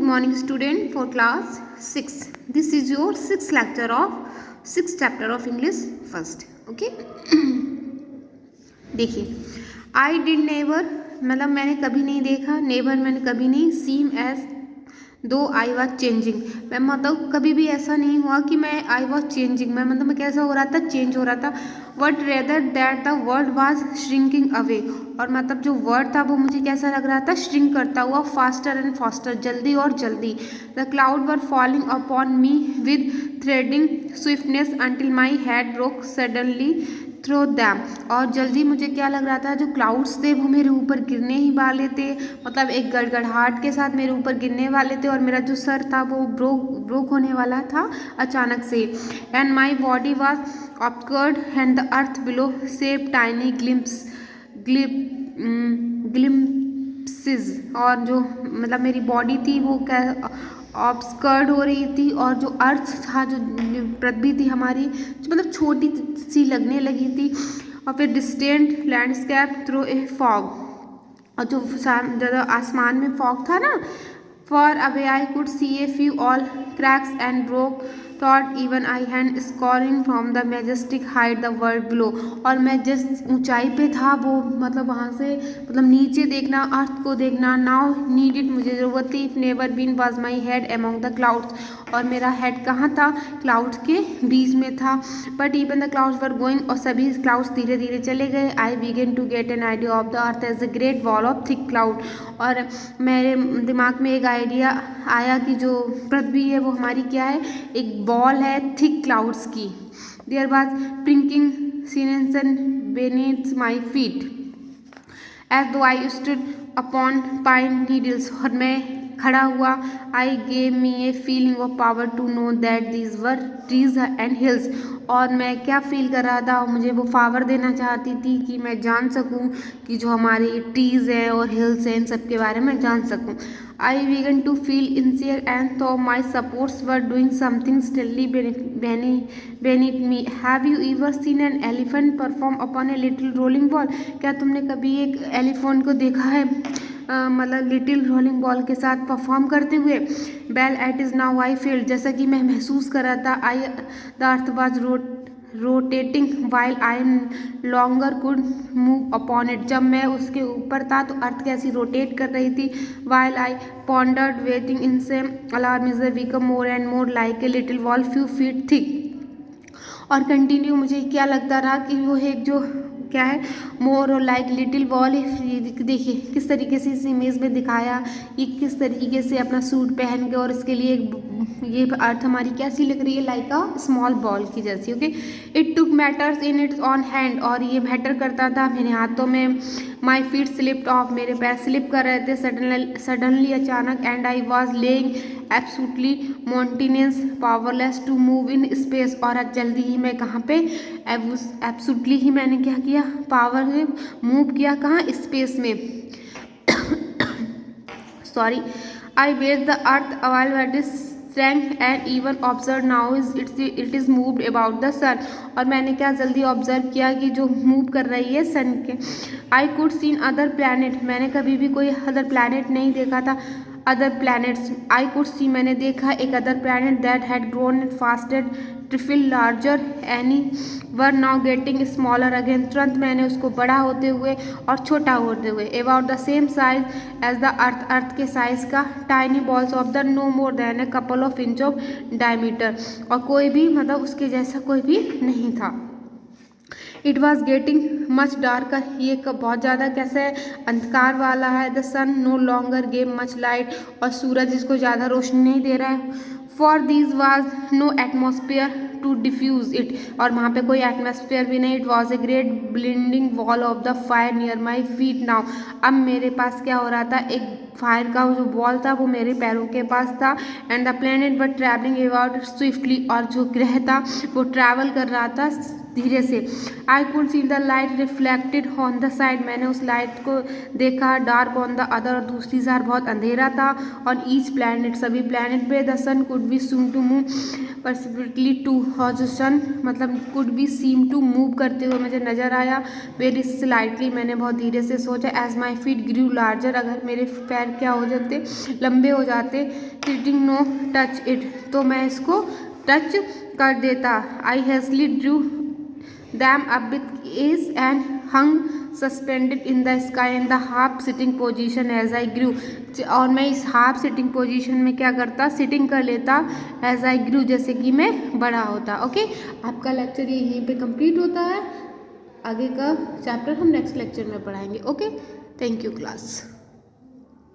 morning student for class 6. This is your 6th lecture of 6th chapter of English first. Okay. देखिए I did never मतलब मैंने कभी नहीं देखा, never मैंने कभी नहीं, सीम as though I was changing मैं मतलब कभी भी ऐसा नहीं हुआ कि मैं आई वॉज चेंजिंग मैं मतलब मैं कैसा हो रहा था, चेंज हो रहा था. But rather that the word was shrinking away और मतलब जो वर्ड था वो मुझे कैसा लग रहा था, श्रिंक करता हुआ, फास्टर एंड फास्टर, जल्दी और जल्दी. The cloud were falling upon me with threading swiftness until my head broke suddenly through them. और जल्दी मुझे क्या लग रहा था, जो क्लाउड्स थे वो मेरे ऊपर गिरने ही वाले थे, मतलब एक गड़गड़ाहट के साथ मेरे ऊपर गिरने वाले थे और मेरा जो सर था वो ब्रोक होने वाला था अचानक से. And my body was upcurved and the earth below seep tiny glimpses और जो मतलब मेरी बॉडी थी वो क्या ऑब्सकर्ड हो रही थी और जो अर्थ था, जो पृथ्वी थी हमारी, जो मतलब छोटी सी लगने लगी थी. और फिर distant landscape through a fog और जो आसमान में फॉग था ना, far away I could see a few all cracks and broke thought even I hand scoring from the majestic height the world below. और मैं जिस ऊंचाई पे था वो मतलब वहाँ से मतलब नीचे देखना, अर्थ को देखना, नाउ नीडेड मुझे ज़रूरत थी. If never been was my head among the clouds और मेरा हेड कहाँ था, क्लाउड्स के बीच में था. But even the clouds were going और सभी क्लाउड्स धीरे धीरे चले गए. I began to get an idea of the earth as a great wall of thick cloud और मेरे दिमाग में एक आइडिया आया कि जो पृथ्वी है वो हमारी क्या है, एक बॉल है थिक क्लाउड्स की. There was prickling sensation beneath my feet as though I stood upon pine needles और मैं खड़ा हुआ. I gave me a feeling of power to know that these were trees and hills और मैं क्या feel कर रहा था, मुझे वो पावर देना चाहती थी कि मैं जान सकूं कि जो हमारी ट्रीज हैं और हिल्स हैं इन सब के बारे में जान सकूं. I began to feel insecure and to my supports were doing something still beneath me. Have you ever seen an elephant perform upon a little rolling ball. क्या तुमने कभी एक एलिफेंट को देखा है मतलब लिटिल रोलिंग बॉल के साथ परफॉर्म करते हुए. Well it is now I feel जैसा कि मैं महसूस कर रहा था. I the earth was rotating while I longer could move upon it. जब मैं उसके ऊपर था तो अर्थ कैसी रोटेट कर रही थी. While I pondered waiting in same alarm is become more and more like a little wall few feet thick. और कंटिन्यू मुझे क्या लगता रहा कि वो एक जो क्या है, मोर और लाइक लिटिल वॉल. देखिए किस तरीके से इस इमेज में दिखाया, ये किस तरीके से अपना सूट पहन के और इसके लिए ये अर्थ हमारी कैसी लग रही है, लाइक अ स्मॉल बॉल की जैसी. Okay. It took matters in its on hand और ये मैटर करता था मेरे हाथों में. माई फीट स्लिप्ड ऑफ मेरे पैर स्लिप कर रहे थे सडनली अचानक. And I was lying absolutely momentaneous powerless to move in space और आज जल्दी ही मैं कहाँ पे, एब्सोल्युटली ही मैंने क्या किया, पावर से मूव किया कहाँ, स्पेस में. Sorry. I wait the earth awhile strength and even observe now it is moved about the sun और मैंने क्या जल्दी ऑब्जर्व किया कि जो मूव कर रही है सन के. I could seen other planet मैंने कभी भी कोई अदर प्लैनेट नहीं देखा था. Other planets I could see मैंने देखा एक other planet that had grown and fasted trifle larger any were now getting smaller again. तुरंत मैंने उसको बड़ा होते हुए और छोटा होते हुए about the same size as the earth के साइज का. Tiny balls of the no more than a couple of inch of diameter और कोई भी मतलब उसके जैसा कोई भी नहीं था. It was getting much darker ये बहुत ज़्यादा कैसे अंधकार वाला है. The sun no longer gave much light और सूरज इसको ज़्यादा रोशनी नहीं दे रहा है. For this was no atmosphere to diffuse it और वहाँ पे कोई एटमोसफियर भी नहीं. It was a great blinding wall of the fire near my feet now. अब मेरे पास क्या हो रहा था, एक फायर का जो बॉल था वो मेरे पैरों के पास था. And the planet were travelling about swiftly और जो ग्रह था वो ट्रैवल कर रहा था धीरे से. आई could see the light reflected on the side मैंने उस लाइट को देखा. डार्क ऑन द अदर और दूसरी साइड बहुत अंधेरा था. ऑन ईच प्लैनेट सभी प्लैनेट पे. The sun could be soon to move precipitately to और जो सन मतलब could be seem to move करते हुए मुझे नज़र आया. वेरी स्लाइटली मैंने बहुत धीरे से सोचा. As my feet grew larger अगर मेरे पैर क्या हो जाते, लंबे हो जाते सिटिंग नो टच इट, तो मैं इसको टच कर देता। I hastily drew them up with ease and hung suspended in the sky in the half sitting position as I grew, और मैं इस हाफ सिटिंग पोजीशन में क्या करता, सिटिंग कर लेता एज आई ग्रू, जैसे कि मैं बड़ा होता। ओके, आपका लेक्चर ये यहीं पे कंप्लीट होता है। आगे का चैप्टर हम नेक्स्ट लेक्चर में पढ़ाएंगे। Okay, thank you class.